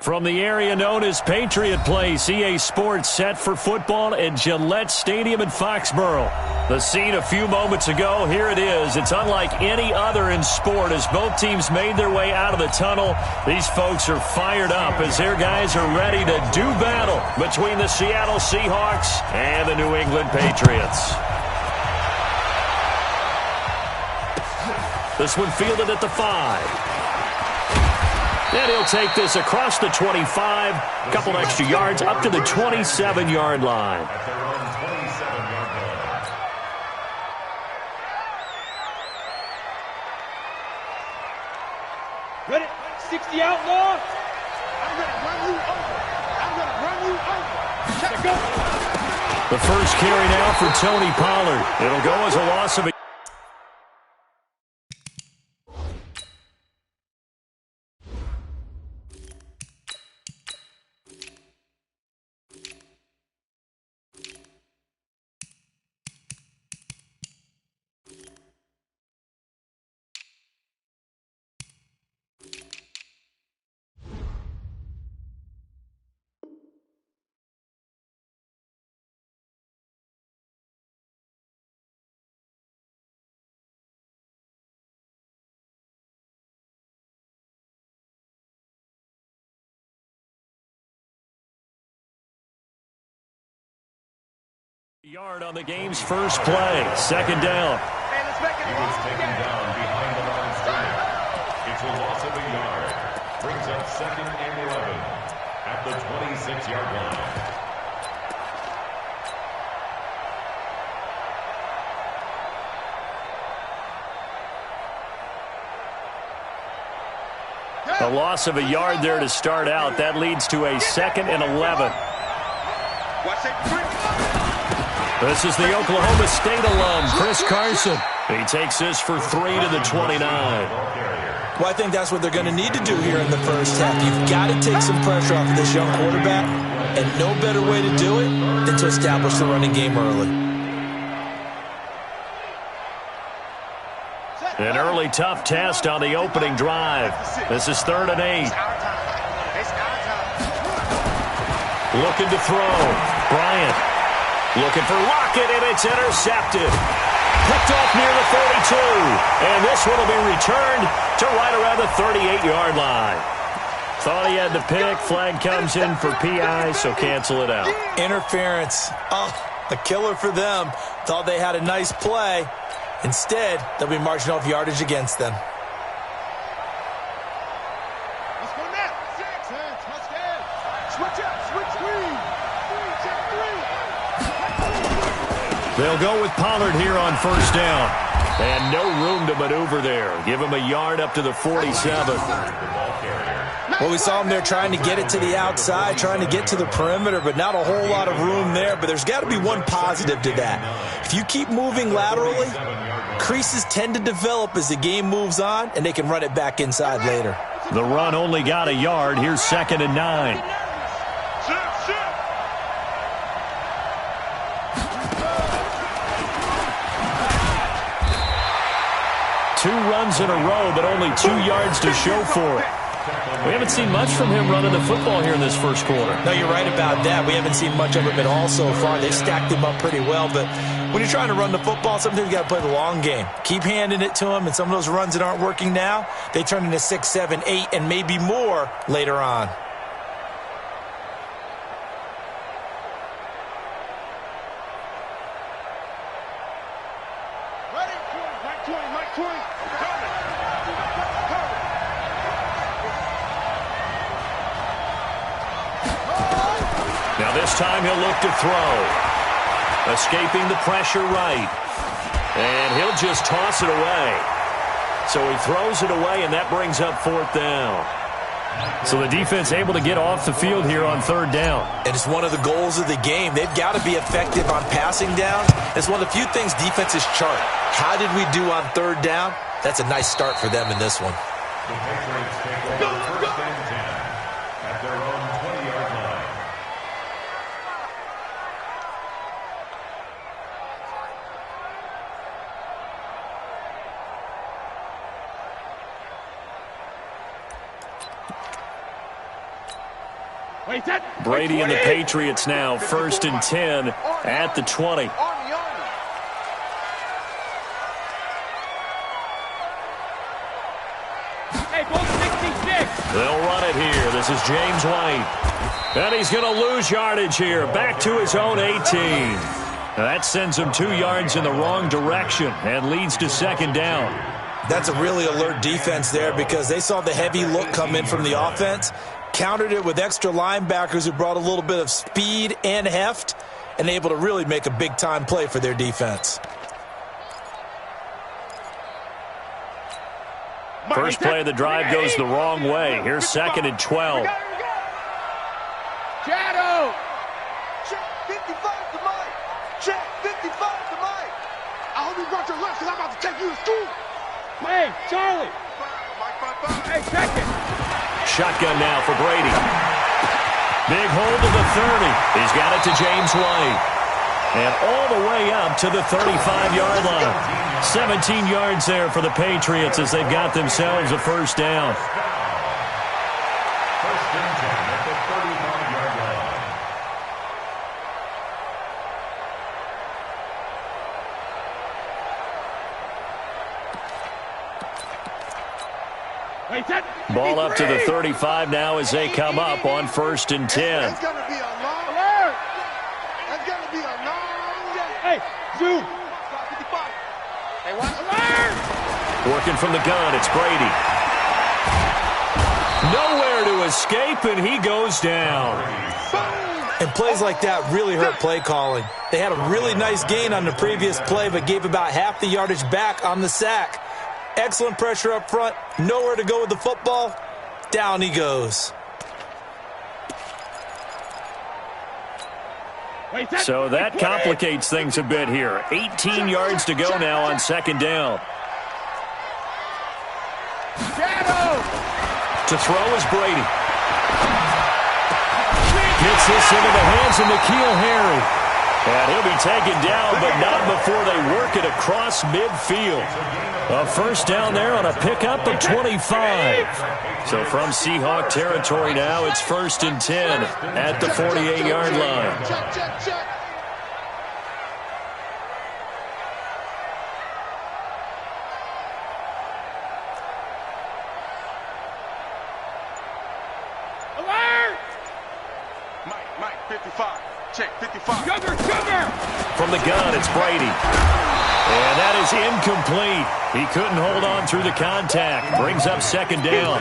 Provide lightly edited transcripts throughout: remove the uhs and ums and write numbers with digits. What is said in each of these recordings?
From the area known as Patriot Place, EA Sports set for football at Gillette Stadium in Foxborough. The scene a few moments ago, here it is. It's unlike any other in sport as both teams made their way out of the tunnel. These folks are fired up as their guys are ready to do battle between the Seattle Seahawks and the New England Patriots. This one fielded at the 5. And he'll take this across the 25, a couple extra yards up to the 27-yard line. Ready? 60 outlaw. I'm going to run you over. I'm going to run you over. Check go. The first carry now for Tony Pollard. It'll go as a loss of a yard on the game's first play. Second down. Hey, let's make it he was taken down behind the line of scrimmage. It's a loss of a yard. Brings up 2nd and 11 at the 26-yard line. A loss of a yard there to start out. That leads to a 2nd and 11. Watch it. This is the Oklahoma State alum, Chris Carson. He takes this for 3 to the 29. Well, I think that's what they're going to need to do here in the first half. You've got to take some pressure off of this young quarterback, and no better way to do it than to establish the running game early. An early tough test on the opening drive. This is 3rd and 8. Looking to throw. Bryant. Looking for Lockett, and it's intercepted. Picked off near the 42. And this one will be returned to right around the 38-yard line. Thought he had the pick. Flag comes in for PI, so cancel it out. Interference. Oh, a killer for them. Thought they had a nice play. Instead, they'll be marching off yardage against them. Let's go now. 6. Touchdown. Switch up. Switch 3. 3. Check 3. They'll go with Pollard here on first down. And no room to maneuver there. Give him a yard up to the 47. Well, we saw him there trying to get it to the outside, trying to get to the perimeter, but not a whole lot of room there. But there's got to be one positive to that. If you keep moving laterally, creases tend to develop as the game moves on, and they can run it back inside later. The run only got a yard. Here's 2nd and 9. Two runs in a row, but only 2 yards to show for it. We haven't seen much from him running the football here in this first quarter. No, you're right about that. We haven't seen much of him at all so far. They've stacked him up pretty well, but when you're trying to run the football, sometimes you got to play the long game. Keep handing it to him, and some of those runs that aren't working now, they turn into 6, 7, 8, and maybe more later on. Now this time he'll look to throw. Escaping the pressure right. And he'll just toss it away. So he throws it away, and that brings up 4th down. So the defense able to get off the field here on 3rd down. And it's one of the goals of the game. They've got to be effective on passing down. It's one of the few things defenses chart. How did we do on 3rd down? That's a nice start for them in this one. The Patriots take over 1st and 10 at their own 20-yard line. Brady and the Patriots now 1st and 10 at the 20. They'll run it here. This is James White. And he's going to lose yardage here. Back to his own 18. That sends him 2 yards in the wrong direction and leads to 2nd down. That's a really alert defense there because they saw the heavy look come in from the offense, countered it with extra linebackers who brought a little bit of speed and heft, and able to really make a big-time play for their defense. First play of the drive goes the wrong way. Here's 2nd and 12. Shadow! Check 55 to Mike! Check 55 to Mike! I hope you brought your lunch because I'm about to take you to school! Hey, Charlie! Hey, check it! Shotgun now for Brady. Big hold to the 30. He's got it to James White. And all the way up to the 35-yard line. 17 yards there for the Patriots as they've got themselves a 1st down. 1st and 10 at the 35-yard line. Ball up to the 35 now as they come up on 1st and 10. It's going to be a long alert. It's going to be a long day. Hey, zoom. 55. Hey, watch alert. Working from the gun, it's Brady. Nowhere to escape, and he goes down. And plays like that really hurt play calling. They had a really nice gain on the previous play, but gave about half the yardage back on the sack. Excellent pressure up front. Nowhere to go with the football. Down he goes. So that complicates things a bit here. 18 yards to go now on 2nd down. To throw is Brady. Gets this into the hands of N'Keal Harry. And he'll be taken down, but not before they work it across midfield. A 1st down there on a pickup of 25. So from Seahawk territory now, it's 1st and 10 at the 48-yard line. Check, check, check. Alert! Mike, 55. Check, 55. Sugar! From the gun, it's Brady. And that is incomplete. He couldn't hold on through the contact. Brings up 2nd down.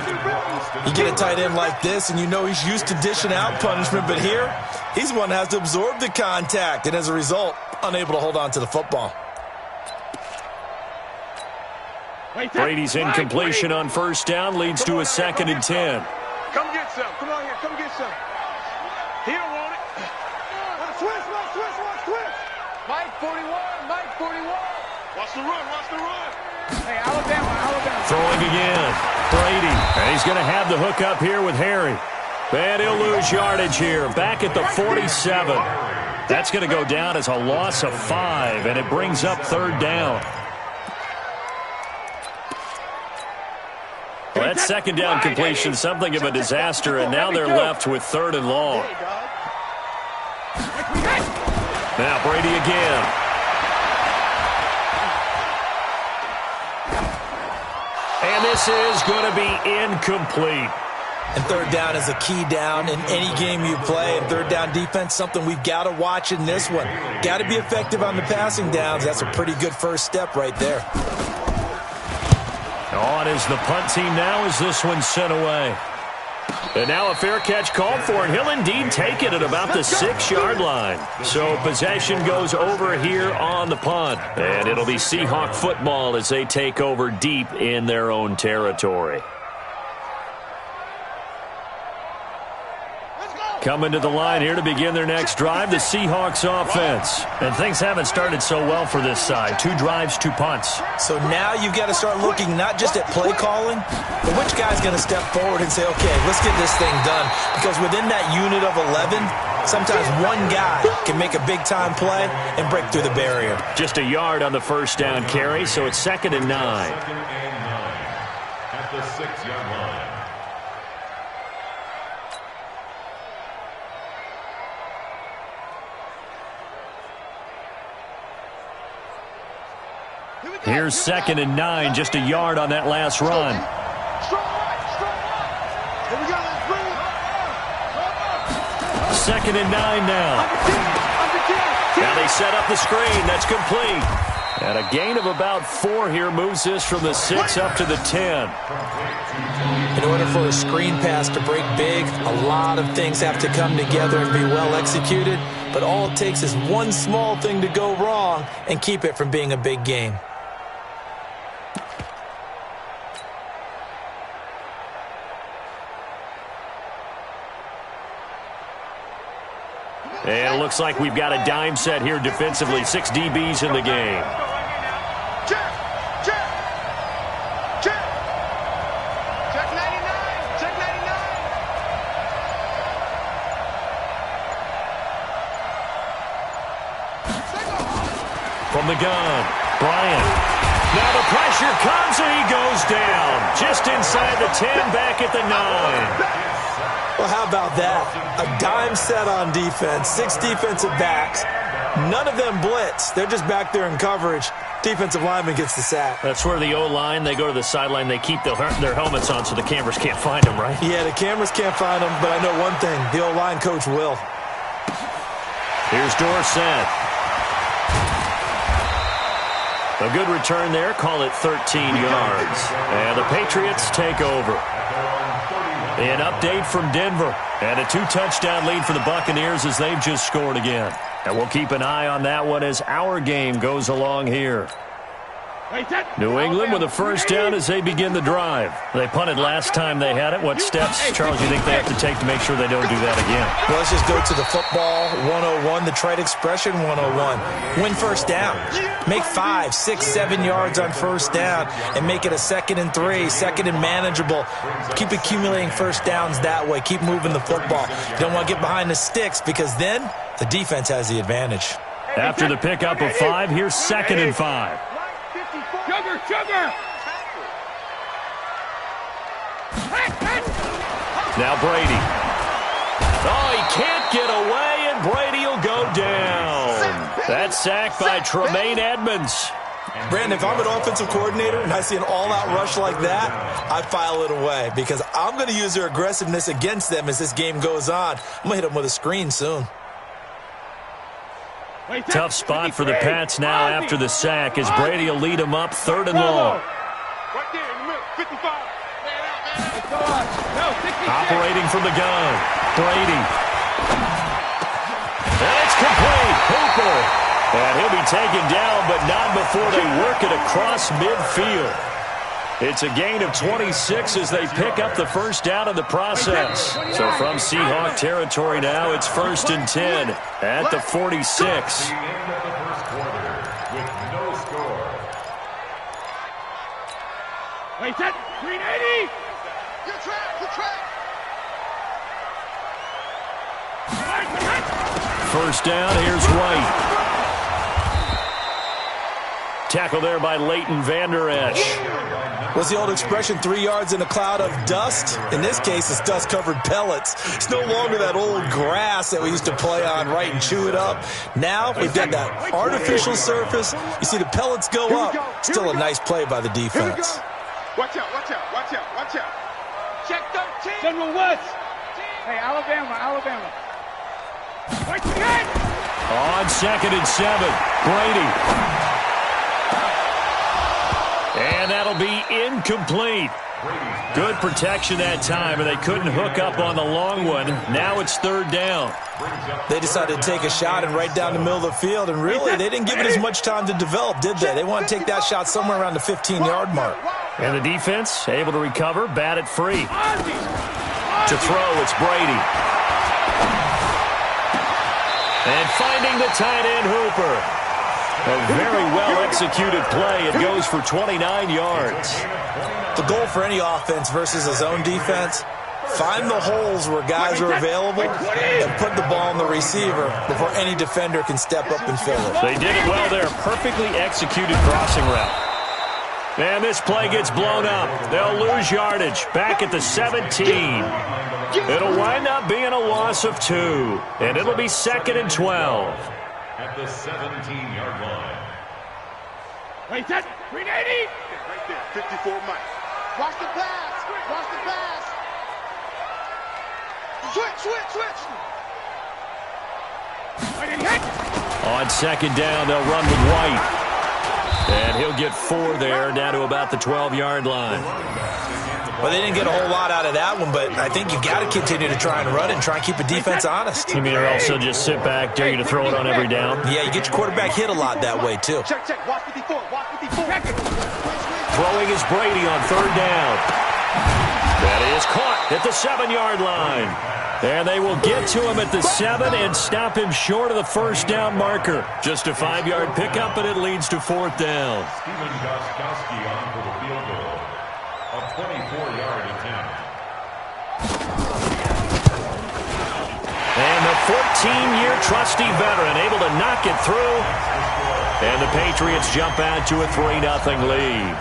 You get a tight end like this, and you know he's used to dishing out punishment, but here, he's the one that has to absorb the contact, and as a result, unable to hold on to the football. Brady's incompletion on 1st down leads to a 2nd and 10. Come get some. Come on here. Come get some. He don't want it. Switch. Mike 41. Watch the run. Hey, Alabama. Throwing again. Brady. And he's going to have the hook up here with Harry. And he'll lose yardage here. Back at the 47. That's going to go down as a loss of 5. And it brings up 3rd down. Well, that 2nd down completion, something of a disaster. And now they're left with 3rd and long. Now Brady again. And this is going to be incomplete. And 3rd down is a key down in any game you play. And 3rd down defense, something we've got to watch in this one. Got to be effective on the passing downs. That's a pretty good first step right there. On is the punt team now as this one's sent away. And now a fair catch called for, and he'll indeed take it at about the 6-yard line. So possession goes over here on the punt. And it'll be Seahawk football as they take over deep in their own territory. Coming to the line here to begin their next drive, the Seahawks offense. And things haven't started so well for this side. 2 drives, 2 punts. So now you've got to start looking not just at play calling, but which guy's going to step forward and say, okay, let's get this thing done. Because within that unit of 11, sometimes one guy can make a big-time play and break through the barrier. Just a yard on the 1st down carry, so it's 2nd and 9. 2nd and 9 at the 6-yard line. Here's 2nd and 9, just a yard on that last run. Here we go. Let's bring it. 2nd and 9 now. Now they set up the screen. That's complete. And a gain of about 4 here moves this from the 6 up to the 10. In order for a screen pass to break big, a lot of things have to come together and be well executed. But all it takes is one small thing to go wrong and keep it from being a big game. And it looks like we've got a dime set here defensively. 6 DBs in the game. Check. Check. Check. Check 99. Check 99. From the gun, Bryant. Now the pressure comes and he goes down. Just inside the 10, back at the 9. Well, how about that? A dime set on defense, 6 defensive backs. None of them blitz. They're just back there in coverage. Defensive lineman gets the sack. That's where the O-line, they go to the sideline, they keep their helmets on so the cameras can't find them, right? Yeah, the cameras can't find them, but I know one thing. The O-line coach will. Here's Dorsett. A good return there. Call it 13 yards. And the Patriots take over. An update from Denver. And a 2-touchdown lead for the Buccaneers as they've just scored again. And we'll keep an eye on that one as our game goes along here. New England with a first down as they begin the drive. They punted last time they had it. What steps, Charles, you think they have to take to make sure they don't do that again? Well, let's just go to the football 101, the trite expression 101. Win first down. Make 5, 6, 7 yards on first down and make it a 2nd and 3, 2nd and manageable. Keep accumulating first downs that way. Keep moving the football. You don't want to get behind the sticks because then the defense has the advantage. After the pickup of 5, here's 2nd and 5. Sugar. Now Brady. Oh, he can't get away, and Brady will go down. That's sacked by Tremaine Edmonds. Brandon, if I'm an offensive coordinator and I see an all-out rush like that, I file it away because I'm going to use their aggressiveness against them as this game goes on. I'm going to hit them with a screen soon. Tough spot for the Pats now after the sack as Brady will lead them up 3rd and long. Right there in the middle. 55. Operating from the gun. Brady. And it's complete. Hooper. And he'll be taken down, but not before they work it across midfield. It's a gain of 26 as they pick up the first down in the process. So from Seahawk territory now, it's 1st and 10 at the 46. The end of the first quarter with no score. Wait, set. 380. Good track. First down, here's White. Tackle there by Leighton Vander Esch. What's the old expression, 3 yards in a cloud of dust? In this case, it's dust-covered pellets. It's no longer that old grass that we used to play on, right, and chew it up. Now we've got that artificial surface. You see the pellets go up. Still a nice play by the defense. Watch out. Check 13. General West. Hey, Alabama. Wait, On 2nd and 7, Brady. And that'll be incomplete. Good protection that time, and they couldn't hook up on the long one. Now it's 3rd down. They decided to take a shot and right down the middle of the field, and really, they didn't give it as much time to develop, did they? They want to take that shot somewhere around the 15-yard mark. And the defense able to recover, bat it free. To throw, it's Brady. And finding the tight end, Hooper. A very well-executed play. It goes for 29 yards. The goal for any offense versus a zone defense, find the holes where guys are available and put the ball on the receiver before any defender can step up and fill it. They did it well there. Perfectly executed crossing route. And this play gets blown up. They'll lose yardage. Back at the 17. It'll wind up being a loss of 2. And it'll be 2nd and 12. At the 17-yard line. Wait, that 380. Right there, 54 Mike. Watch the pass. Watch the pass. Switch. On second down, they'll run with White. And he'll get 4 there, down to about the 12-yard line. Well, they didn't get a whole lot out of that one, but I think you've got to continue to try and run and try and keep the defense honest. You mean or also just sit back, dare you to throw it on every down? Yeah, you get your quarterback hit a lot that way, too. Check. Watch 54. Throwing is Brady on third down. That is caught at the 7-yard line. And they will get to him at the 7 and stop him short of the first down marker. Just a 5-yard pickup, and it leads to 4th down. Steven Gostkowski on for the field goal. A 24-yard attempt. And the 14-year trusty veteran able to knock it through. And the Patriots jump out to a 3-0 lead.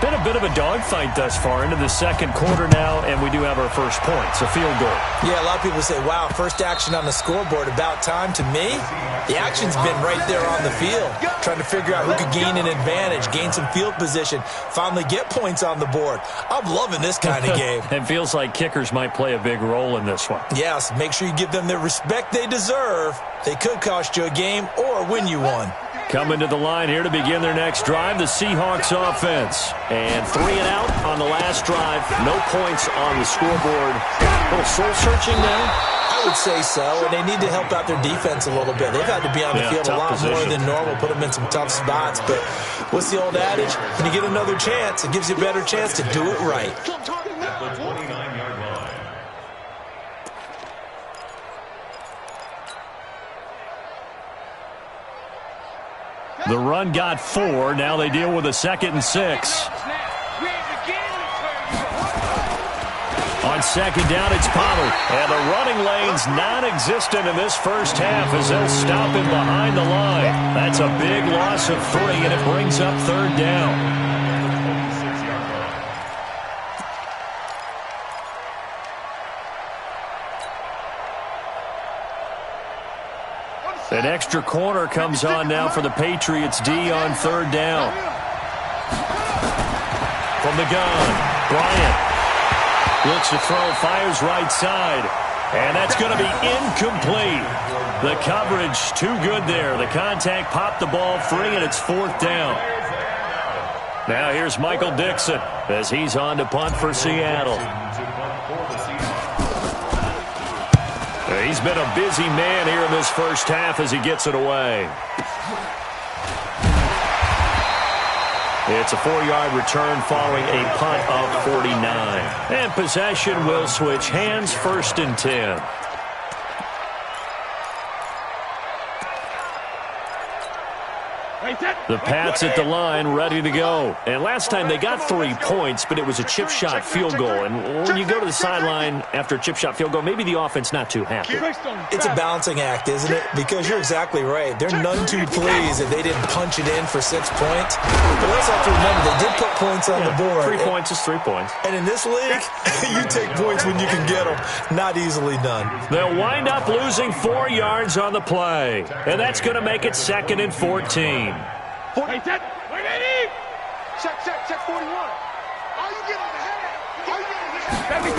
Been a bit of a dogfight thus far into the second quarter now, and we do have our first points, a field goal. Yeah, a lot of people say, wow, first action on the scoreboard, about time. To me, the action's been right there on the field, trying to figure out who could gain an advantage, gain some field position, finally get points on the board. I'm loving this kind of game. It feels like kickers might play a big role in this one. Yes, make sure you give them the respect they deserve. They could cost you a game or win you one. Coming to the line here to begin their next drive, the Seahawks offense. And 3 and out on the last drive. No points on the scoreboard. A little soul-searching now? I would say so, and they need to help out their defense a little bit. They've had to be on the field a lot more than normal, put them in some tough spots. But what's the old adage? When you get another chance, it gives you a better chance to do it right. At the 29-yard line. The run got 4. Now they deal with a 2nd and 6. On second down, it's Pollard. And the running lane's non-existent in this first half as they'll stop him behind the line. That's a big loss of 3, and it brings up 3rd down. An extra corner comes on now for the Patriots D on 3rd down. From the gun, Bryant looks to throw, fires right side. And that's going to be incomplete. The coverage too good there. The contact popped the ball free, and it's 4th down. Now here's Michael Dixon as he's on to punt for Seattle. He's been a busy man here in this first half as he gets it away. It's a 4-yard return following a punt of 49. And possession will switch hands, 1st and 10. The Pats at the line, ready to go. And last time they got 3 points, but it was a chip shot field goal. And when you go to the sideline after a chip shot field goal, maybe the offense not too happy. It's a balancing act, isn't it? Because you're exactly right. They're none too pleased that they didn't punch it in for 6 points. But we also have to remember they did put points on the board. 3 points is 3 points. And in this league, you take points when you can get them. Not easily done. They'll wind up losing 4 yards on the play. And that's going to make it 2nd and 14. Check 41. Are you getting ahead? 72.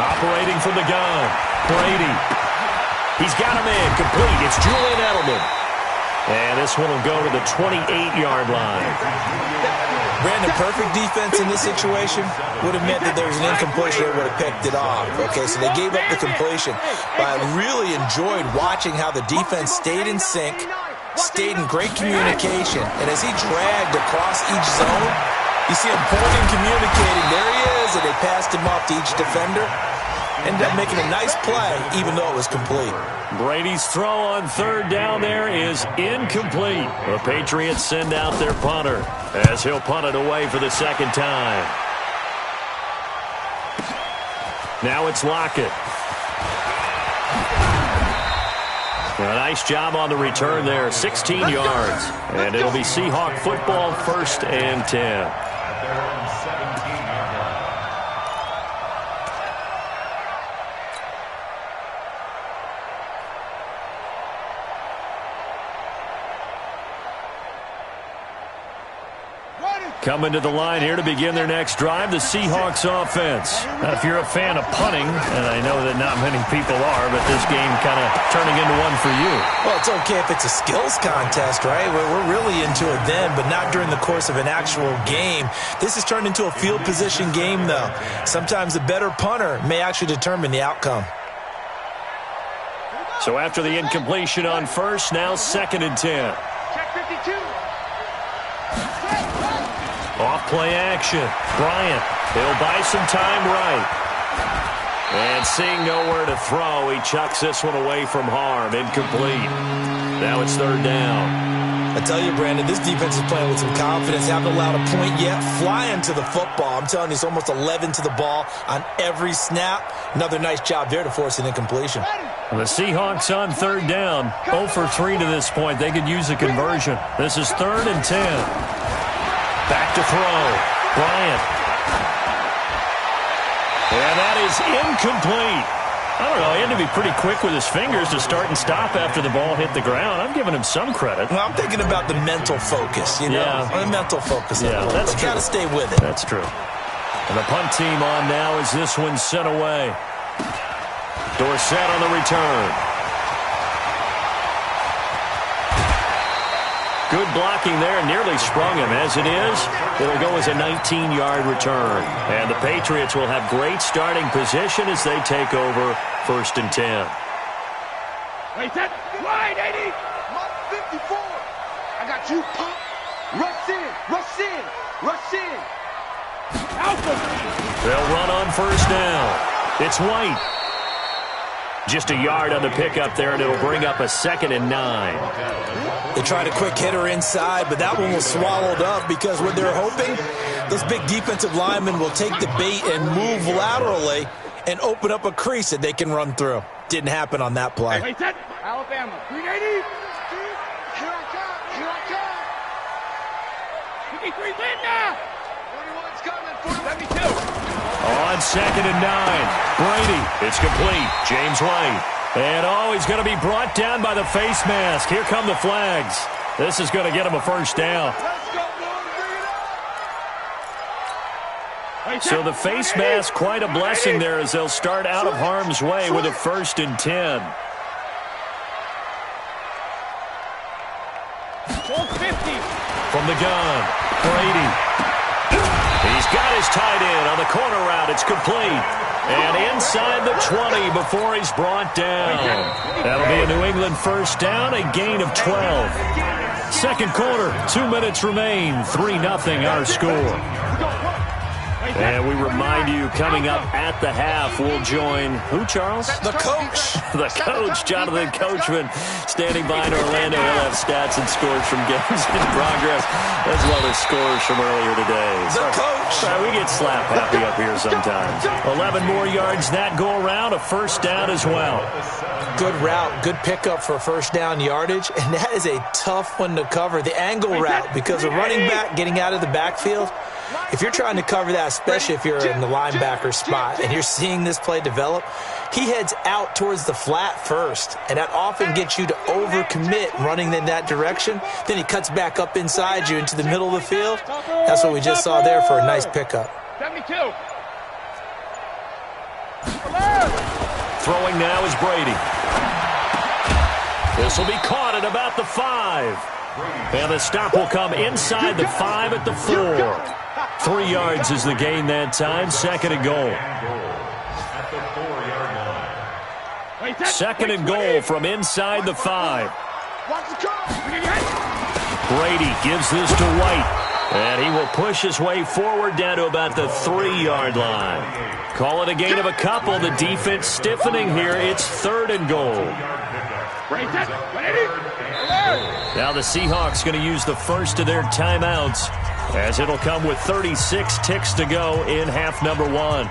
Operating from the gun, Brady. He's got him in, complete. It's Julian Edelman. And this one will go to the 28-yard line. Brandon, perfect defense in this situation would have meant that there was an incompletion. They would have picked it off. Okay, so they gave up the completion. But I really enjoyed watching how the defense stayed in sync, stayed in great communication. And as he dragged across each zone, you see him pointing, communicating. There he is, and they passed him off to each defender. Ended up making a nice play, even though it was complete. Brady's throw on 3rd down there is incomplete. The Patriots send out their punter as he'll punt it away for the 2nd time. Now it's Lockett. A nice job on the return there, 16 yards. And it'll be Seahawk football, 1st and 10. Coming to the line here to begin their next drive, the Seahawks offense. Now, if you're a fan of punting, and I know that not many people are, but this game kind of turning into one for you. Well, it's okay if it's a skills contest, right? We're really into it then, but not during the course of an actual game. This has turned into a field position game, though. Sometimes the better punter may actually determine the outcome. So after the incompletion on first, now 2nd and 10. Check 52. Off play action. Bryant. He'll buy some time right. And seeing nowhere to throw, he chucks this one away from harm. Incomplete. Now it's 3rd down. I tell you, Brandon, this defense is playing with some confidence. Haven't allowed a point yet. Flying to the football. I'm telling you, it's almost 11 to the ball on every snap. Another nice job there to force an incompletion. The Seahawks on 3rd down. 0 for 3 to this point. They could use a conversion. This is 3rd and 10. Back to throw. Bryant. And that is incomplete. I don't know. He had to be pretty quick with his fingers to start and stop after the ball hit the ground. I'm giving him some credit. Well, I'm thinking about the mental focus, you know. Yeah. The mental focus. Yeah, that's true. Got to stay with it. That's true. And the punt team on now as this one's sent away. Dorsett on the return. Good blocking there, nearly sprung him. As it is, it'll go as a 19-yard return. And the Patriots will have great starting position as they take over 1st and 10. Wait, that wide, 80. 54. I got you, pump. Rush in, rush in, rush in. Alpha. They'll run on 1st down. It's White. Just a yard on the pickup there, and it'll bring up a 2nd and 9. They tried a quick hitter inside, but that one was swallowed up because what they're hoping, those big defensive linemen will take the bait and move laterally and open up a crease that they can run through. Didn't happen on that play. Wait, that Alabama. 380. Here I come. Here I come. 53 Linda. 41's coming. 72. On 2nd and 9. Brady. It's complete. James White. And, he's going to be brought down by the face mask. Here come the flags. This is going to get him a 1st down. So the face mask, quite a blessing there as they'll start out of harm's way with a 1st and 10. 450. From the gun, Brady. He's got his tight end on the corner route. It's complete. And inside the 20 before he's brought down. That'll be a New England 1st down, a gain of 12. 2nd quarter, 2 minutes remain. 3-0 our score. And we remind you, coming up at the half, we'll join who, Charles? The coach. The coach, Jonathan Coachman, standing by in Orlando. He'll have stats and scores from games in progress, as well as scores from earlier today. The coach. We get slap happy up here sometimes. 11 more yards that go around, a 1st down as well. Good route, good pickup for 1st down yardage, and that is a tough one to cover. The angle route, because a running back getting out of the backfield, if you're trying to cover that, especially if you're in the linebacker spot and you're seeing this play develop, he heads out towards the flat first, and that often gets you to overcommit running in that direction. Then he cuts back up inside you into the middle of the field. That's what we just saw there for a nice pickup. 72. Throwing now is Brady. This will be caught at about the 5. And the stop will come inside the 5 at the 4. 3 yards is the gain that time. 2nd and goal. At the 4-yard line. 2nd and goal from inside the 5. Brady gives this to White. And he will push his way forward down to about the 3-yard line. Call it a gain of a couple. The defense stiffening here. It's 3rd and goal. Now the Seahawks going to use the first of their timeouts, as it'll come with 36 ticks to go in half number 1.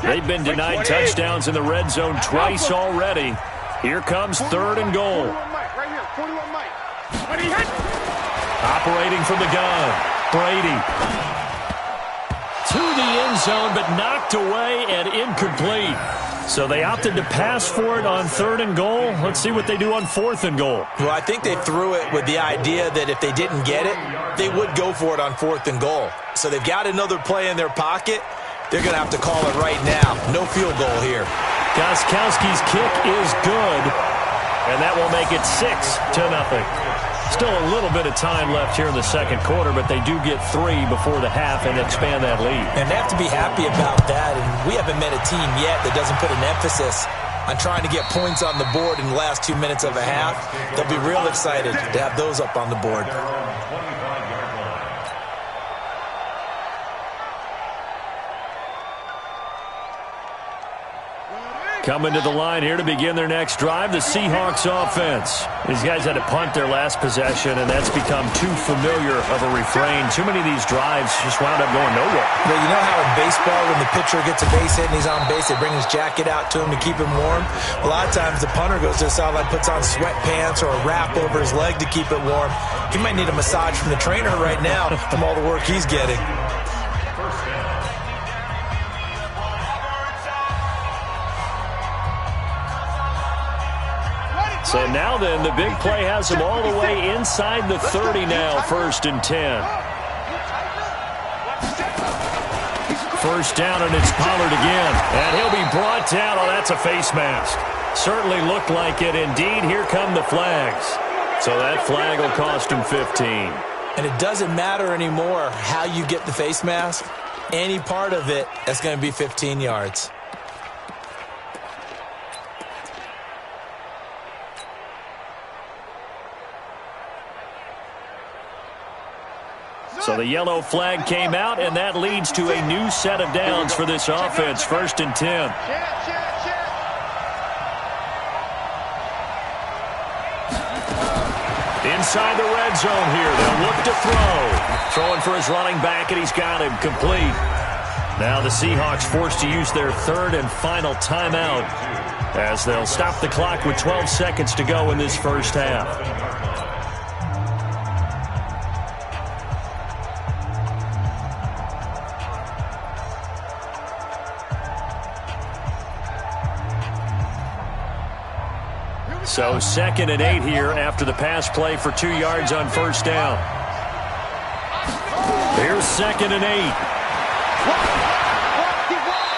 They've been denied touchdowns in the red zone twice already. Here comes 3rd and goal. Operating from the gun, Brady. To the end zone, but knocked away and incomplete. So they opted to pass for it on 3rd and goal. Let's see what they do on 4th and goal. Well, I think they threw it with the idea that if they didn't get it, they would go for it on 4th and goal. So they've got another play in their pocket. They're going to have to call it right now. No field goal here. Gostkowski's kick is good, and that will make it 6-0. Still a little bit of time left here in the second quarter, but they do get 3 before the half and expand that lead. And they have to be happy about that, and we haven't met a team yet that doesn't put an emphasis on trying to get points on the board in the last 2 minutes of a half. They'll be real excited to have those up on the board. Coming to the line here to begin their next drive, the Seahawks offense. These guys had to punt their last possession, and that's become too familiar of a refrain. Too many of these drives just wound up going nowhere. But you know how in baseball, when the pitcher gets a base hit and he's on base, they bring his jacket out to him to keep him warm? A lot of times the punter goes to the sideline, puts on sweatpants or a wrap over his leg to keep it warm. He might need a massage from the trainer right now from all the work he's getting. So now then, the big play has him all the way inside the 30 now, 1st and 10. First down, and it's Pollard again. And he'll be brought down. Oh, that's a face mask. Certainly looked like it. Indeed, here come the flags. So that flag will cost him 15. And it doesn't matter anymore how you get the face mask. Any part of it, that's going to be 15 yards. So the yellow flag came out, and that leads to a new set of downs for this offense, 1st and 10. Inside the red zone here, they'll look to throw. Throwing for his running back, and he's got him complete. Now the Seahawks forced to use their 3rd and final timeout as they'll stop the clock with 12 seconds to go in this first half. So 2nd and 8 here after the pass play for 2 yards on first down. Here's 2nd and 8.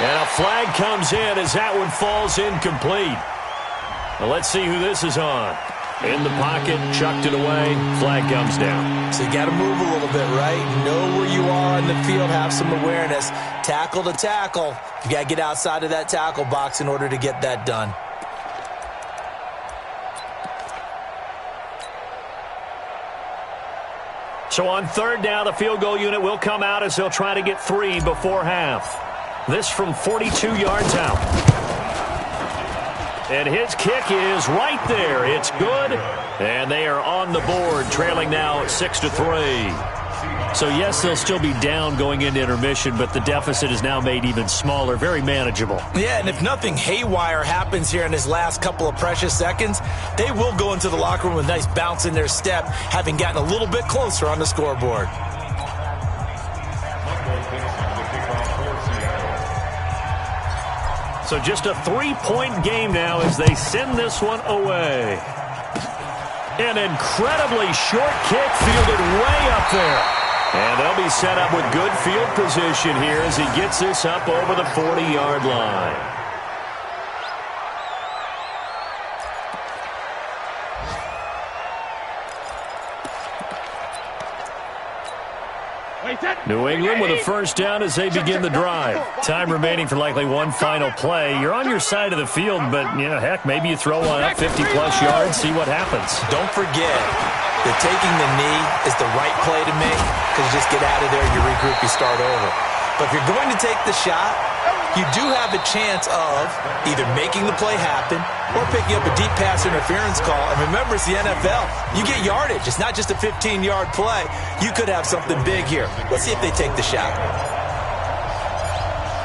And a flag comes in as that one falls incomplete. Well, let's see who this is on. In the pocket, chucked it away, flag comes down. So you got to move a little bit, right? Know where you are on the field, have some awareness. Tackle to tackle. You got to get outside of that tackle box in order to get that done. So on 3rd down, the field goal unit will come out as they'll try to get 3 before half. This from 42 yards out. And his kick is right there. It's good. And they are on the board, trailing now 6-3. So, yes, they'll still be down going into intermission, but the deficit is now made even smaller, very manageable. Yeah, and if nothing haywire happens here in his last couple of precious seconds, they will go into the locker room with a nice bounce in their step, having gotten a little bit closer on the scoreboard. So just a 3-point game now as they send this one away. An incredibly short kick fielded way up there. And they'll be set up with good field position here as he gets this up over the 40-yard line. New England with a first down as they begin the drive. Time remaining for likely one final play. You're on your side of the field, but, you know, heck, maybe you throw one up 50-plus yards, see what happens. Don't forget that taking the knee is the right play to make because you just get out of there, you regroup, you start over. But if you're going to take the shot, you do have a chance of either making the play happen or picking up a deep pass interference call. And remember, it's the NFL. You get yardage. It's not just a 15-yard play. You could have something big here. Let's see if they take the shot.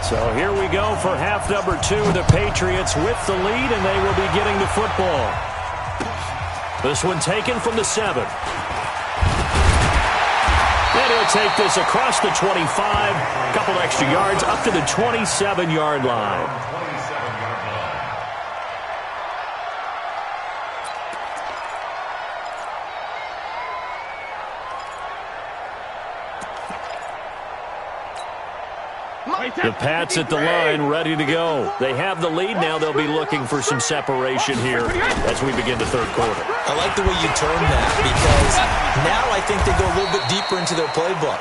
So here we go for half number 2. The Patriots with the lead, and they will be getting the football. This one taken from the 7. And he'll take this across the 25, a couple extra yards, up to the 27-yard line. The Pats at the line, ready to go. They have the lead now. They'll be looking for some separation here as we begin the third quarter. I like the way you term that, because now I think they go a little bit deeper into their playbook.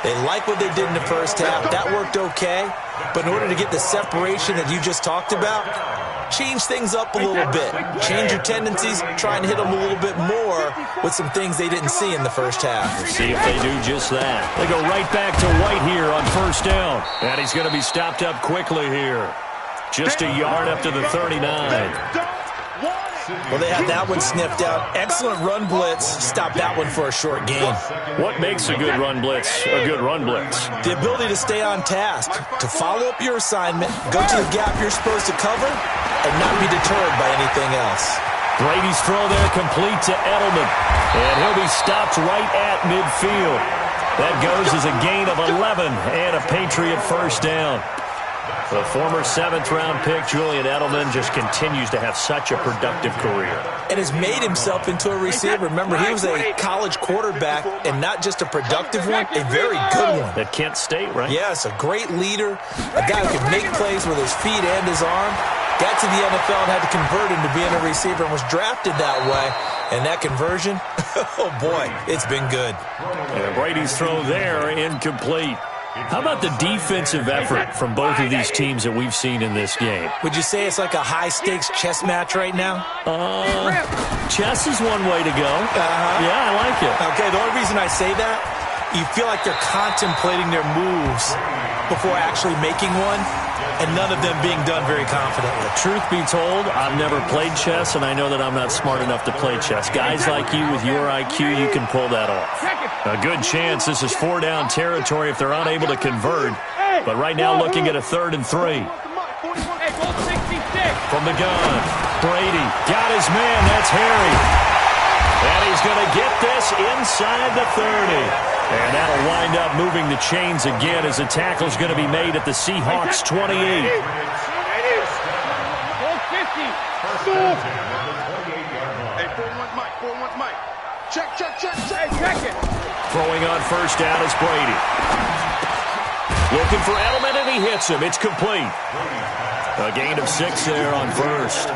They like what they did in the first half. That worked okay. But in order to get the separation that you just talked about, change things up a little bit. Change your tendencies, try and hit them a little bit more with some things they didn't see in the first half. We'll see if they do just that. They go right back to White here on first down. And he's going to be stopped up quickly here. Just a yard up to the 39. Well, they had that one sniffed out. Excellent run blitz. Stop that one for a short gain. What makes a good run blitz a good run blitz? The ability to stay on task, to follow up your assignment, go to the gap you're supposed to cover, and not be deterred by anything else. Brady's throw there complete to Edelman. And he'll be stopped right at midfield. That goes as a gain of 11 and a Patriot first down. The former 7th-round pick, Julian Edelman, just continues to have such a productive career. And has made himself into a receiver. Remember, he was a college quarterback, and not just a productive one, a very good one. At Kent State, right? Yes, a great leader, a guy who could make plays with his feet and his arm. Got to the NFL and had to convert into being a receiver and was drafted that way. And that conversion, oh boy, it's been good. And Brady's throw there, incomplete. How about the defensive effort from both of these teams that we've seen in this game? Would you say it's like a high-stakes chess match right now? Chess is one way to go. Yeah, I like it. Okay, the only reason I say that, you feel like they're contemplating their moves before actually making one, and none of them being done very confidently. Truth be told, I've never played chess, and I know that I'm not smart enough to play chess. Guys like you with your IQ, you can pull that off. A good chance this is 4-down territory if they're unable to convert. But right now looking at a 3rd and 3. From the gun, Brady got his man. That's Harry. And he's going to get this inside the 30. And that'll wind up moving the chains again as the tackle's going to be made at the Seahawks 28. Throwing on first down is Brady. Looking for Edelman, and he hits him. It's complete. A gain of 6 there on first.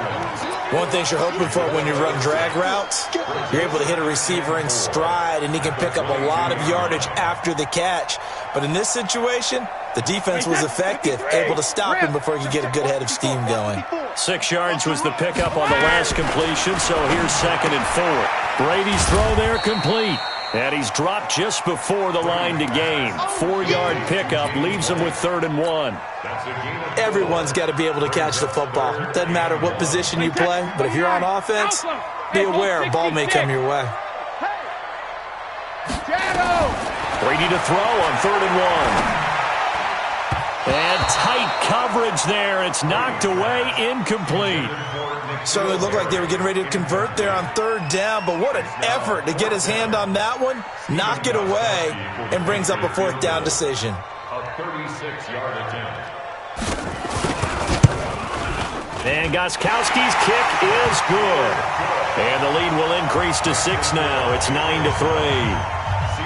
One thing you're hoping for when you run drag routes, you're able to hit a receiver in stride, and he can pick up a lot of yardage after the catch. But in this situation, the defense was effective, able to stop him before he could get a good head of steam going. 6 yards was the pickup on the last completion, so here's 2nd and 4. Brady's throw there complete. And he's dropped just before the line to gain. 4-yard pickup leaves him with 3rd and 1. Everyone's got to be able to catch the football. Doesn't matter what position you play, but if you're on offense, be aware a ball may come your way. Brady to throw on 3rd and 1. And tight coverage there. It's knocked away, incomplete. Certainly looked like they were getting ready to convert there on 3rd down, but what an effort to get his hand on that one, knock it away, and brings up a 4th down decision. A 36-yard attempt. And Gostkowski's kick is good. And the lead will increase to 6 now. It's 9-3.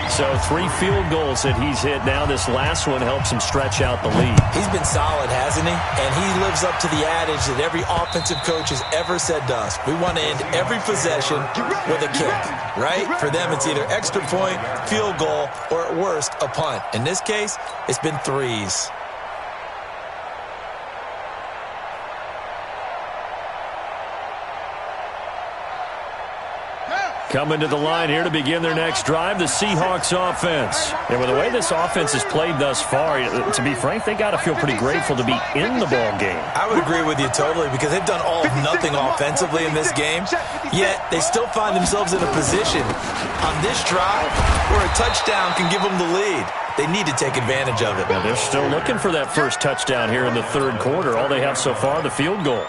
So 3 field goals that he's hit now. This last one helps him stretch out the lead. He's been solid, hasn't he? And he lives up to the adage that every offensive coach has ever said to us. We want to end every possession with a kick, right? For them, it's either extra point, field goal, or at worst, a punt. In this case, it's been 3s. Coming to the line here to begin their next drive, the Seahawks offense. And with the way this offense has played thus far, to be frank, they got to feel pretty grateful to be in the ball game. I would agree with you totally, because they've done all of nothing offensively in this game, yet they still find themselves in a position on this drive where a touchdown can give them the lead. They need to take advantage of it. Now they're still looking for that first touchdown here in the 3rd quarter. All they have so far, the field goal.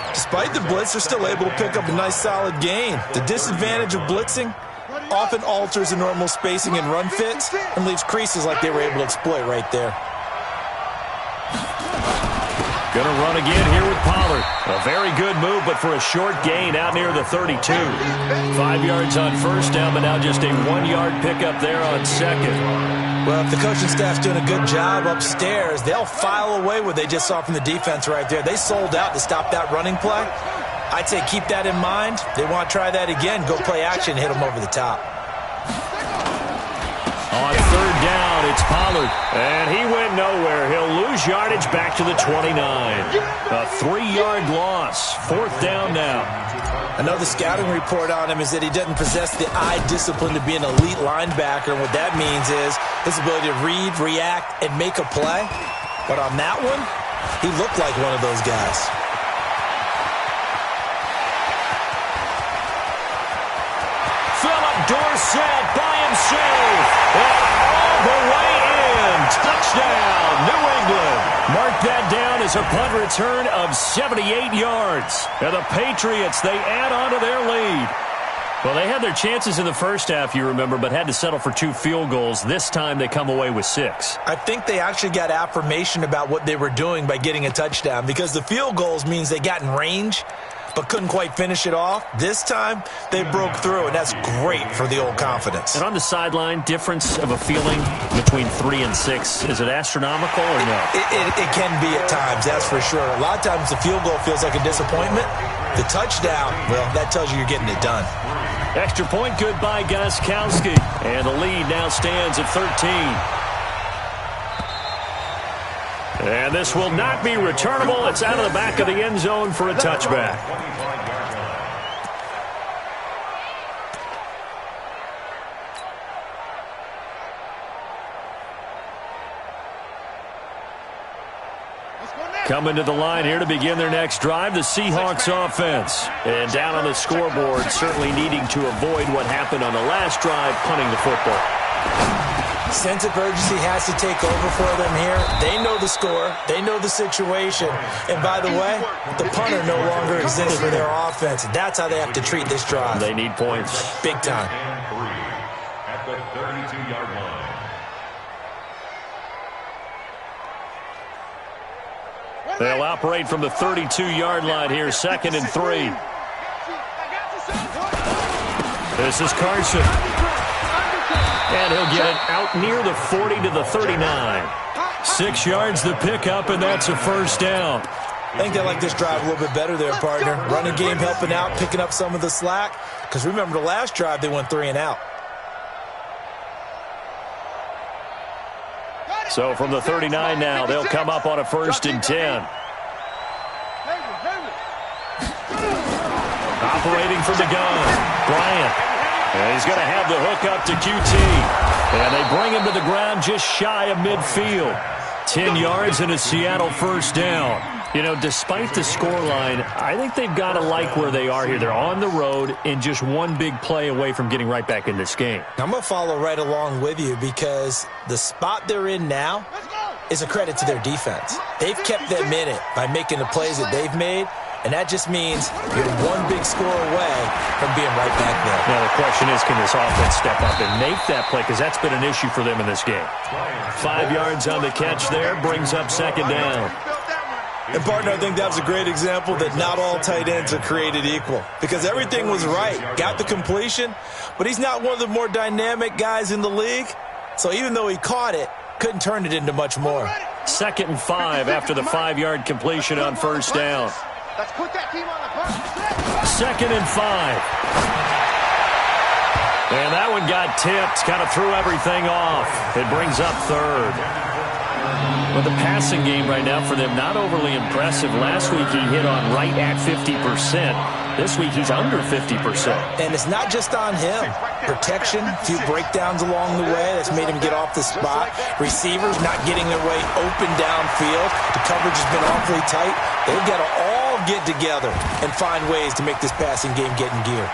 Despite the blitz, they're still able to pick up a nice solid gain. The disadvantage of blitzing often alters the normal spacing and run fits and leaves creases like they were able to exploit right there. Going to run again here with Pollard. A very good move, but for a short gain out near the 32. 5 yards on first down, but now just a 1-yard pickup there on second. Well, if the coaching staff's doing a good job upstairs, they'll file away what they just saw from the defense right there. They sold out to stop that running play. I'd say keep that in mind. They want to try that again. Go play action, hit them over the top. On third down, it's Pollard. And he went nowhere. He'll lose yardage back to the 29. A 3-yard loss. Fourth down now. I know the scouting report on him is that he doesn't possess the eye discipline to be an elite linebacker. And what that means is his ability to read, react, and make a play. But on that one, he looked like one of those guys. Dorsett by himself. And all the way in. Touchdown, New England. Mark that down as a punt return of 78 yards. And the Patriots, they add on to their lead. Well, they had their chances in the first half, you remember, but had to settle for 2 field goals. This time they come away with 6. I think they actually got affirmation about what they were doing by getting a touchdown, because the field goals means they got in range but couldn't quite finish it off. This time, they broke through, and that's great for the old confidence. And on the sideline, difference of a feeling between 3 and 6, is it astronomical or no? It can be at times, that's for sure. A lot of times the field goal feels like a disappointment. The touchdown, well, that tells you you're getting it done. Extra point good by Gostkowski. And the lead now stands at 13. And this will not be returnable. It's out of the back of the end zone for a touchback. Coming to the line here to begin their next drive, the Seahawks offense. And down on the scoreboard, certainly needing to avoid what happened on the last drive, punting the football. Sense of urgency has to take over for them here. They know the score. They know the situation. And by the way, the punter no longer exists for their offense. That's how they have to treat this drive. They need points. Big time. At the 32-yard line. They'll operate from the 32-yard line here, 2nd and 3. This is Carson. And he'll get it out near the 40 to the 39. 6 yards the pickup, and that's a first down. I think they like this drive a little bit better there, partner. Running game helping out, picking up some of the slack. Because remember, the last drive, they went 3 and out. So from the 39 now, they'll come up on a 1st and 10. Operating from the gun, Bryant. And he's going to have the hook up to QT. And they bring him to the ground just shy of midfield. 10 yards and a Seattle first down. You know, despite the scoreline, I think they've got to like where they are here. They're on the road and just one big play away from getting right back in this game. I'm going to follow right along with you because the spot they're in now is a credit to their defense. They've kept them in it by making the plays that they've made. And that just means you're one big score away from being right back there. Now, the question is, can this offense step up and make that play? Because that's been an issue for them in this game. 5 yards on the catch there, brings up 2nd down. And, partner, I think that's a great example that not all tight ends are created equal. Because everything was right. Got the completion, but he's not one of the more dynamic guys in the league. So even though he caught it, couldn't turn it into much more. 2nd and 5 after the 5-yard completion on first down. Let's put that team on the bus. 2nd and 5. And that one got tipped, kind of threw everything off. It brings up 3rd. Well, the passing game right now for them, not overly impressive. Last week he hit on right at 50%. This week he's under 50%. And it's not just on him. Protection, a few breakdowns along the way that's made him get off the spot. Receivers not getting their way open downfield. The coverage has been awfully tight. They've got to all get together and find ways to make this passing game get in gear.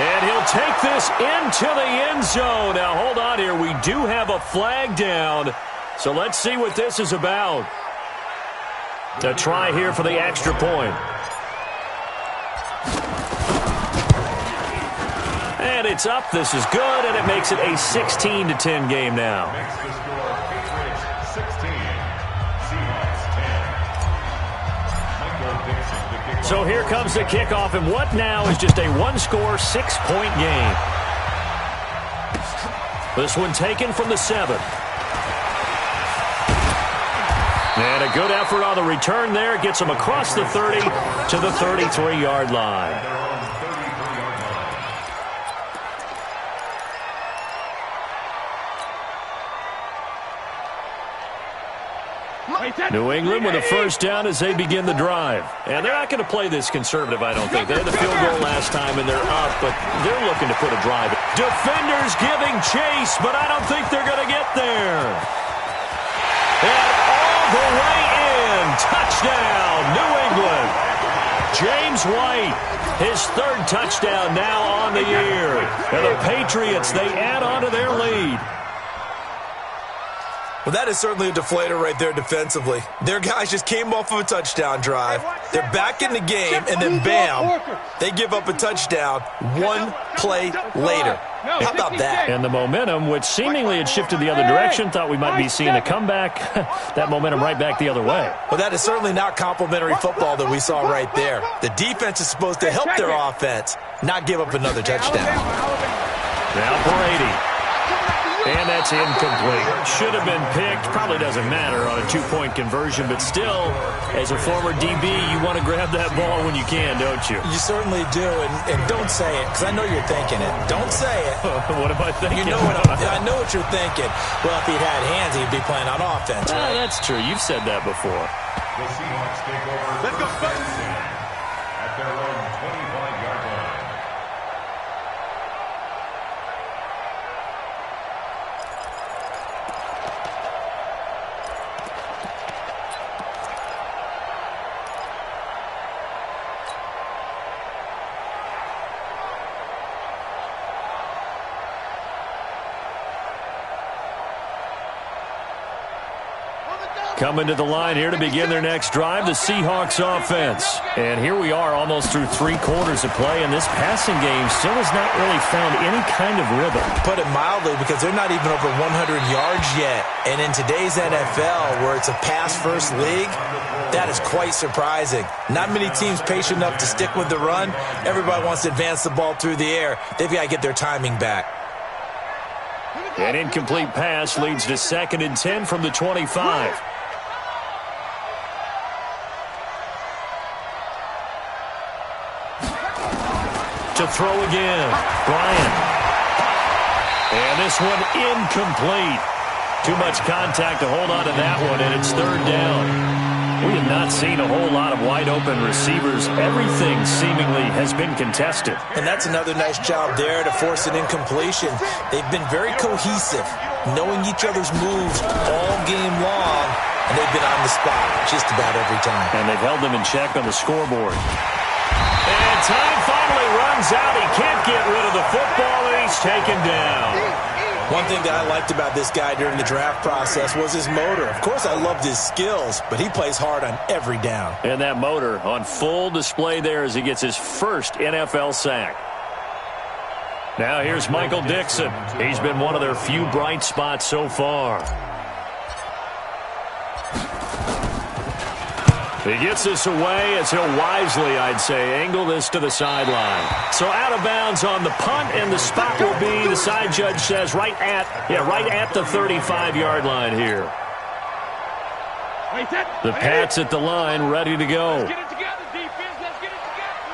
And he'll take this into the end zone. Now, hold on here. We do have a flag down. So let's see what this is about. A try here for the extra point. And it's up. This is good, and it makes it a 16-10 game now. So here comes the kickoff, and what now is just a one-score, 6-point game. This one taken from the 7. And a good effort on the return there. Gets them across the 30 to the 33-yard line. New England with a first down as they begin the drive. And they're not going to play this conservative, I don't think. They had the field goal last time, and they're up, but they're looking to put a drive. Defenders giving chase, but I don't think they're going to get there. And all the way in. Touchdown, New England. James White, his 3rd touchdown now on the year. And the Patriots, they add on to their lead. Well, that is certainly a deflator right there defensively. Their guys just came off of a touchdown drive. They're back in the game, and then bam, they give up a touchdown 1 play later. How about that? And the momentum, which seemingly had shifted the other direction, thought we might be seeing a comeback. That momentum right back the other way. Well, that is certainly not complimentary football that we saw right there. The defense is supposed to help their offense, not give up another touchdown. Now Brady. And that's incomplete. Should have been picked. Probably doesn't matter on a 2-point conversion, but still, as a former DB, you want to grab that ball when you can, don't you? You certainly do, and don't say it, because I know you're thinking it. Don't say it. What am I thinking? You know I know what you're thinking. Well, if he'd had hands, he'd be playing on offense. Right? That's true. You've said that before. The Seahawks take over. Let's go, at their own 25-yard line. Coming to the line here to begin their next drive, the Seahawks offense. And here we are almost through 3 quarters of play, and this passing game still has not really found any kind of rhythm. Put it mildly, because they're not even over 100 yards yet. And in today's NFL, where it's a pass-first league, that is quite surprising. Not many teams patient enough to stick with the run. Everybody wants to advance the ball through the air. They've got to get their timing back. An incomplete pass leads to 2nd and 10 from the 25. To throw again, Bryant. And this one incomplete. Too much contact to hold on to that one, and it's 3rd down. We have not seen a whole lot of wide-open receivers. Everything seemingly has been contested. And that's another nice job there to force an incompletion. They've been very cohesive, knowing each other's moves all game long, and they've been on the spot just about every time. And they've held them in check on the scoreboard. And time finally runs out. He can't get rid of the football, and he's taken down. One thing that I liked about this guy during the draft process was his motor. Of course, I loved his skills, but he plays hard on every down. And that motor on full display there as he gets his first NFL sack. Now here's Michael Dixon. He's been one of their few bright spots so far. He gets this away as he'll wisely, I'd say, angle this to the sideline. So out of bounds on the punt, and the spot will be, the side judge says, right at the 35-yard line here. The Pats at the line, ready to go. Let's get it together, defense. Let's get it together.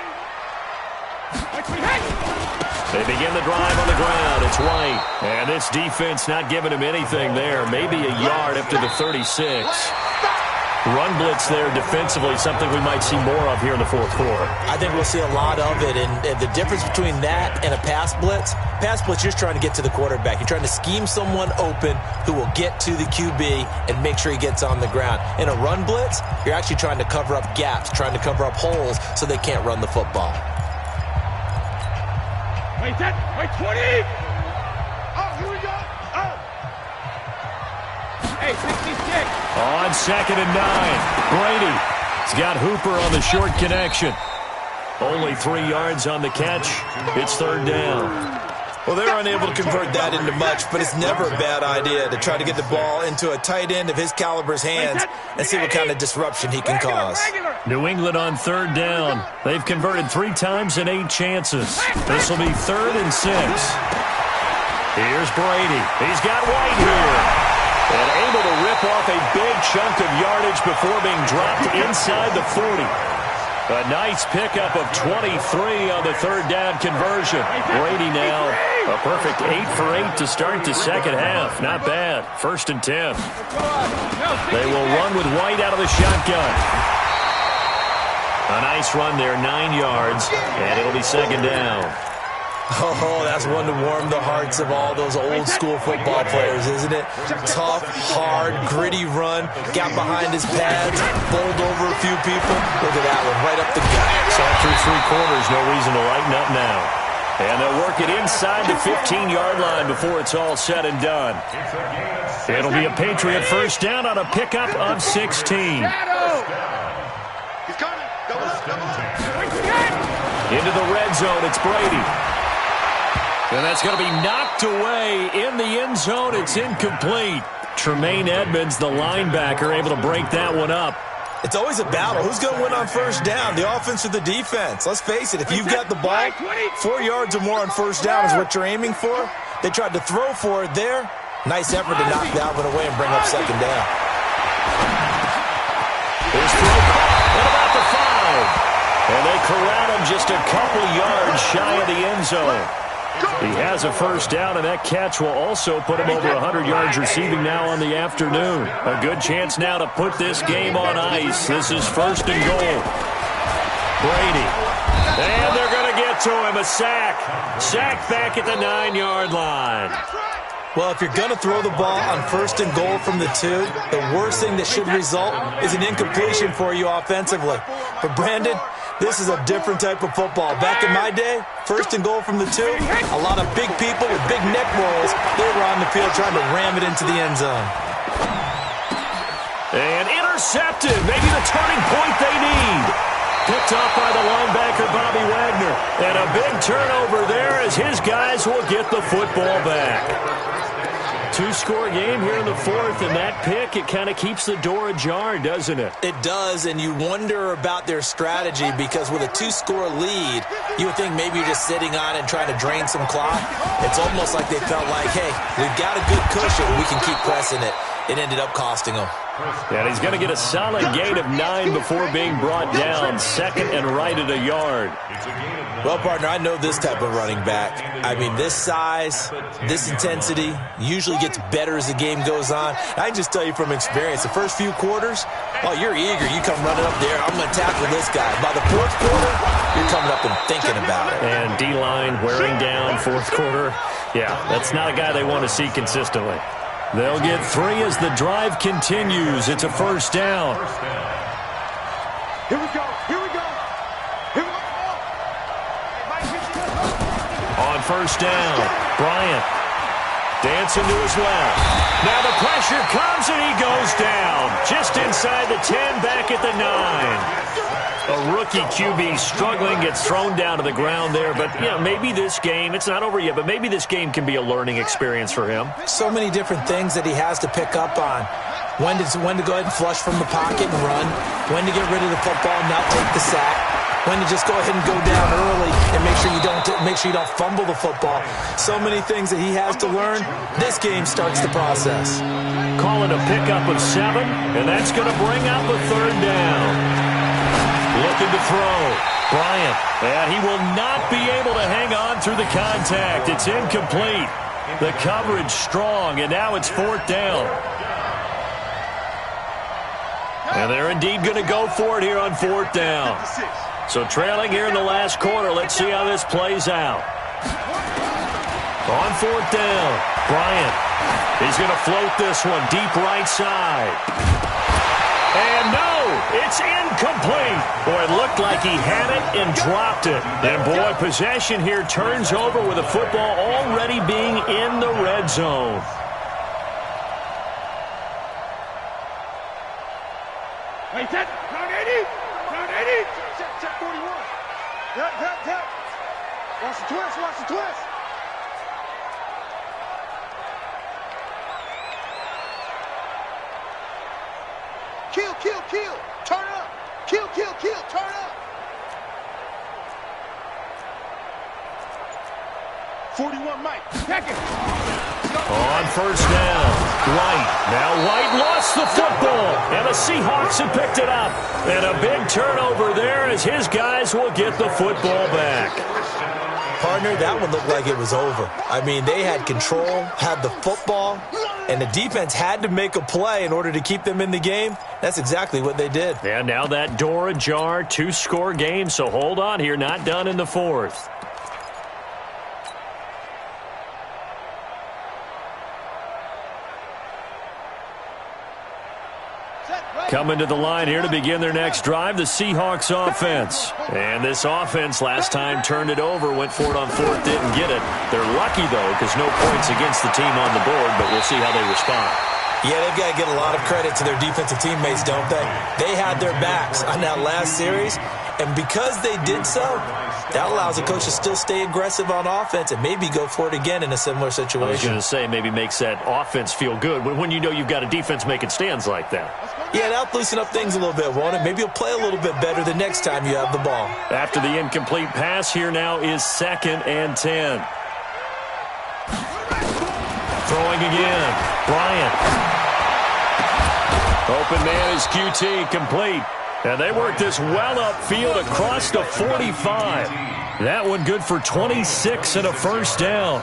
They begin the drive on the ground. It's White. And this defense not giving him anything there. Maybe a yard up to the 36. Run blitz there defensively, something we might see more of here in the 4th quarter. I think we'll see a lot of it, and the difference between that and a pass blitz, you're just trying to get to the quarterback. You're trying to scheme someone open who will get to the QB and make sure he gets on the ground. In a run blitz, you're actually trying to cover up gaps, trying to cover up holes so they can't run the football. Wait, 20! Oh, here we go! Oh! Hey, 66! On 2nd and 9, Brady's got Hooper on the short connection. Only 3 yards on the catch. It's 3rd down. Well, they're unable to convert that into much, but it's never a bad idea to try to get the ball into a tight end of his caliber's hands and see what kind of disruption he can cause. New England on third down. They've converted 3 times in 8 chances. This will be 3rd and 6. Here's Brady. He's got White here. And able to rip off a big chunk of yardage before being dropped inside the 40. A nice pickup of 23 on the 3rd down conversion. Brady now a perfect 8 for 8 to start the second half. Not bad. 1st and 10. They will run with White out of the shotgun. A nice run there, 9 yards, and it'll be 2nd down. Oh, that's one to warm the hearts of all those old-school football players, isn't it? Tough, hard, gritty run, got behind his pads, bowled over a few people. Look at that one, right up the gut. Shot through 3 quarters, no reason to lighten up now. And they'll work it inside the 15-yard line before it's all said and done. It'll be a Patriot 1st down on a pickup of 16. Into the red zone, it's Brady. And that's going to be knocked away in the end zone. It's incomplete. Tremaine Edmonds, the linebacker, able to break that one up. It's always a battle. Who's going to win on 1st down, the offense or the defense? Let's face it, if you've got the ball, 4 yards or more on 1st down is what you're aiming for. They tried to throw for it there. Nice effort to knock that one away and bring up 2nd down. Here's throw at about the 5. And they corral him just a couple yards shy of the end zone. He has a 1st down, and that catch will also put him over 100 yards receiving now on the afternoon. A good chance now to put this game on ice. This is 1st and goal. Brady. And they're going to get to him. A sack. Sack back at the 9-yard line. Well, if you're going to throw the ball on 1st and goal from the 2, the worst thing that should result is an incompletion for you offensively. But, Brandon, this is a different type of football. Back in my day, 1st and goal from the 2, a lot of big people with big neck rolls, they were on the field trying to ram it into the end zone. And intercepted. Maybe the turning point they need. Picked off by the linebacker, Bobby Wagner. And a big turnover there as his guys will get the football back. 2-score game here in the 4th, and that pick, it kind of keeps the door ajar, doesn't it? It does, and you wonder about their strategy because with a 2-score lead, you would think maybe you're just sitting on it and trying to drain some clock. It's almost like they felt like, hey, we've got a good cushion. We can keep pressing it. It ended up costing them. And he's going to get a solid gain of 9 before being brought down. 2nd and right at a yard. Well, partner, I know this type of running back. I mean, this size, this intensity usually gets better as the game goes on. I can just tell you from experience, the first few quarters, oh, you're eager. You come running up there. I'm going to tackle this guy. By the 4th quarter, you're coming up and thinking about it. And D-line wearing down 4th quarter. Yeah, that's not a guy they want to see consistently. They'll get 3 as the drive continues. It's a 1st down. Here we go. Here we go. Here we go. On 1st down, Bryant dancing to his left. Now the pressure comes and he goes down. Just inside the 10, back at the 9. A rookie QB struggling, gets thrown down to the ground there. But, you know, maybe this game, it's not over yet, but maybe this game can be a learning experience for him. So many different things that he has to pick up on. When to go ahead and flush from the pocket and run. When to get rid of the football and not take the sack. When to just go ahead and go down early and make sure you don't fumble the football. So many things that he has to learn. This game starts the process. Call it a pickup of 7, and that's going to bring up a 3rd down. Looking to throw. Bryant. And he will not be able to hang on through the contact. It's incomplete. The coverage strong, and now it's 4th down. And they're indeed going to go for it here on 4th down. So trailing here in the last quarter. Let's see how this plays out. On 4th down, Bryant. He's going to float this one deep right side. And no, it's incomplete. Boy, it looked like he had it and dropped it. And boy, possession here turns over with the football already being in the red zone. Hey, set. Round 80. Round 80. Check 41. Tap. Watch the twist. kill, kill. Turn up. Kill, kill, kill. Turn up. 41 Mike. Check it. On first down, White. Now White lost the football, and the Seahawks have picked it up. And a big turnover there as his guys will get the football back. Partner, that one looked like it was over. I mean, they had control, had the football, and the defense had to make a play in order to keep them in the game. That's exactly what they did. And now that door ajar, 2-score game, so hold on here, not done in the fourth. Coming to the line here to begin their next drive, the Seahawks offense. And this offense last time turned it over, went for it on fourth, didn't get it. They're lucky, though, because no points against the team on the board, but we'll see how they respond. Yeah, they've got to get a lot of credit to their defensive teammates, don't they? They had their backs on that last series, and because they did so, that allows the coach to still stay aggressive on offense and maybe go for it again in a similar situation. I was going to say, maybe makes that offense feel good when you know you've got a defense making stands like that. Yeah, that'll loosen up things a little bit, won't it? Maybe you'll play a little bit better the next time you have the ball. After the incomplete pass, here now is 2nd and 10. Throwing again. Bryant. Open man is QT, complete. And they work this well upfield across the 45. That one good for 26 and a first down.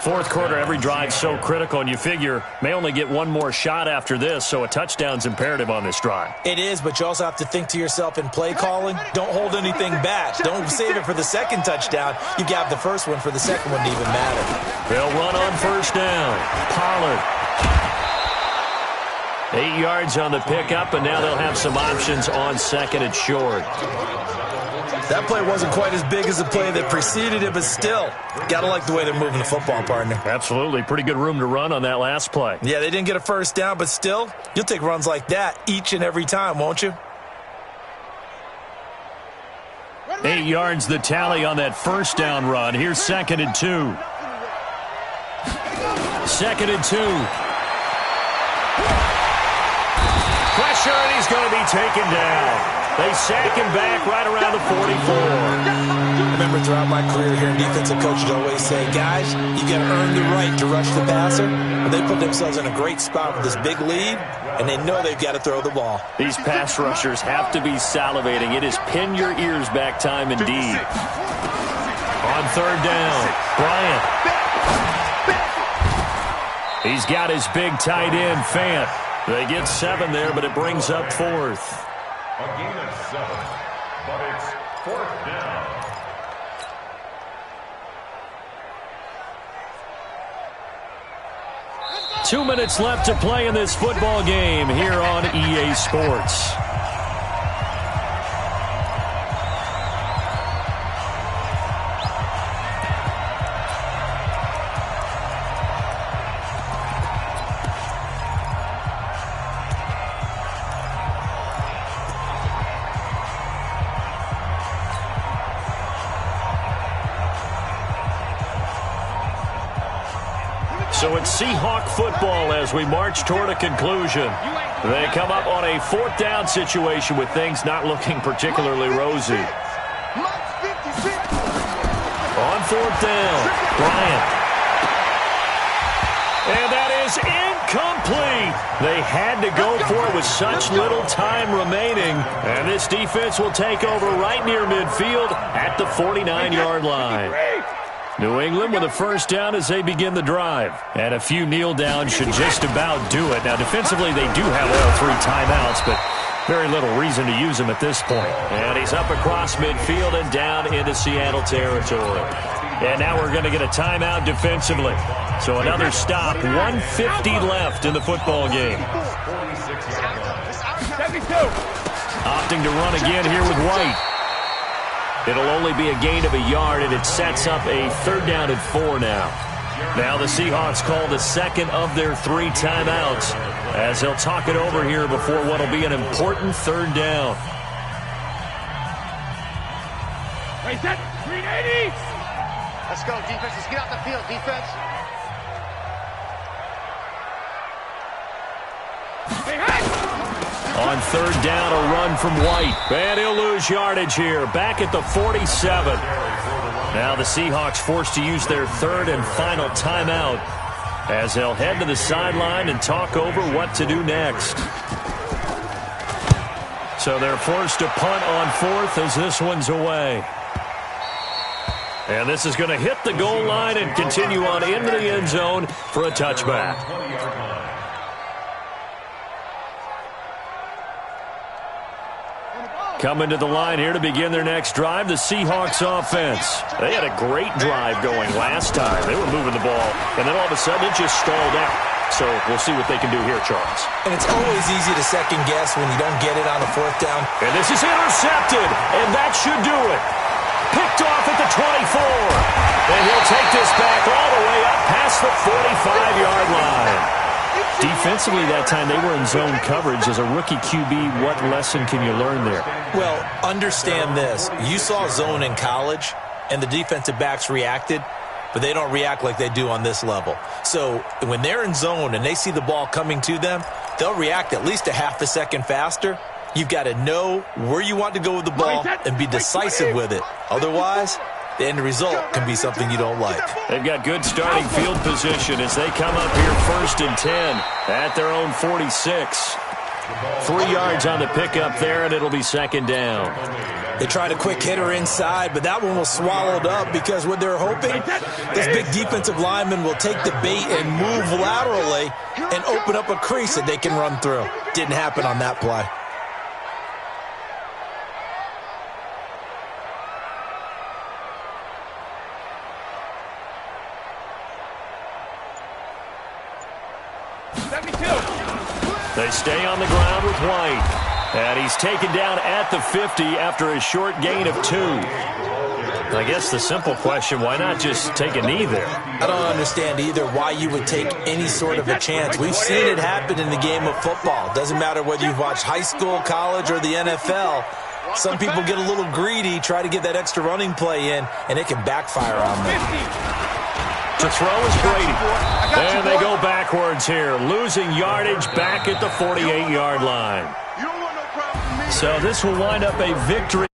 Fourth quarter, every drive so critical, and you figure may only get one more shot after this, so a touchdown's imperative on this drive. It is, but you also have to think to yourself in play calling, don't hold anything back. Don't save it for the second touchdown. You got the first one for the second one to even matter. They'll run on first down. Pollard. 8 yards on the pickup, and now they'll have some options on second and short. That play wasn't quite as big as the play that preceded it, but still, got to like the way they're moving the football, partner. Absolutely. Pretty good room to run on that last play. Yeah, they didn't get a first down, but still, you'll take runs like that each and every time, won't you? 8 yards the tally on that first down run. Here's 2nd and 2. 2nd and 2. Pressure, and he's going to be taken down. They sack him back right around the 44. I remember throughout my career here in defensive coaches always say, guys, you got to earn the right to rush the passer. But they put themselves in a great spot with this big lead, and they know they've got to throw the ball. These pass rushers have to be salivating. It is pin your ears back time indeed. On third down, Bryant. He's got his big tight end, Fant. They get 7 there, but it brings up 4th. A gain of 7, but it's 4th down. Two minutes left to play in this football game here on EA Sports. So it's Seahawk football as we march toward a conclusion. They come up on a 4th down situation with things not looking particularly rosy. On 4th down, Bryant. And that is incomplete. They had to go for it with such little time remaining. And this defense will take over right near midfield at the 49-yard line. New England with a first down as they begin the drive. And a few kneel downs should just about do it. Now, defensively, they do have all 3 timeouts, but very little reason to use them at this point. And he's up across midfield and down into Seattle territory. And now we're going to get a timeout defensively. So another stop, 1:50 left in the football game. Opting to run again here with White. It'll only be a gain of a yard, and it sets up a 3rd down and 4 now. Now the Seahawks call the second of their 3 timeouts as they'll talk it over here before what will be an important 3rd down. Raise that 380. Let's go, defense. Let's get out the field, defense. Hey, hey! On third down, a run from White. And he'll lose yardage here. Back at the 47. Now the Seahawks forced to use their third and final timeout as they'll head to the sideline and talk over what to do next. So they're forced to punt on fourth as this one's away. And this is going to hit the goal line and continue on into the end zone for a touchback. Coming to the line here to begin their next drive, the Seahawks offense. They had a great drive going last time. They were moving the ball, and then all of a sudden it just stalled out. So we'll see what they can do here, Charles. And it's always easy to second guess when you don't get it on a fourth down. And this is intercepted, and that should do it. Picked off at the 24. And he'll take this back all the way up past the 45-yard line. Defensively that time, they were in zone coverage. As a rookie QB, what lesson can you learn there? Well, understand this. You saw zone in college, and the defensive backs reacted, but they don't react like they do on this level. So when they're in zone and they see the ball coming to them, they'll react at least a half a second faster. You've got to know where you want to go with the ball and be decisive with it. Otherwise, the end result can be something you don't like. They've got good starting field position as they come up here 1st and 10 at their own 46. 3 yards on the pickup there, and it'll be 2nd down. They tried a quick hitter inside, but that one was swallowed up because what they're hoping, this big defensive lineman will take the bait and move laterally and open up a crease that they can run through. Didn't happen on that play. They stay on the ground with White. And he's taken down at the 50 after a short gain of 2. I guess the simple question, why not just take a knee there? I don't understand either why you would take any sort of a chance. We've seen it happen in the game of football. Doesn't matter whether you've watched high school, college, or the NFL. Some people get a little greedy, try to get that extra running play in, and it can backfire on them. To throw is Brady. And they go backwards here, losing yardage back at the 48-yard line. So this will wind up a victory.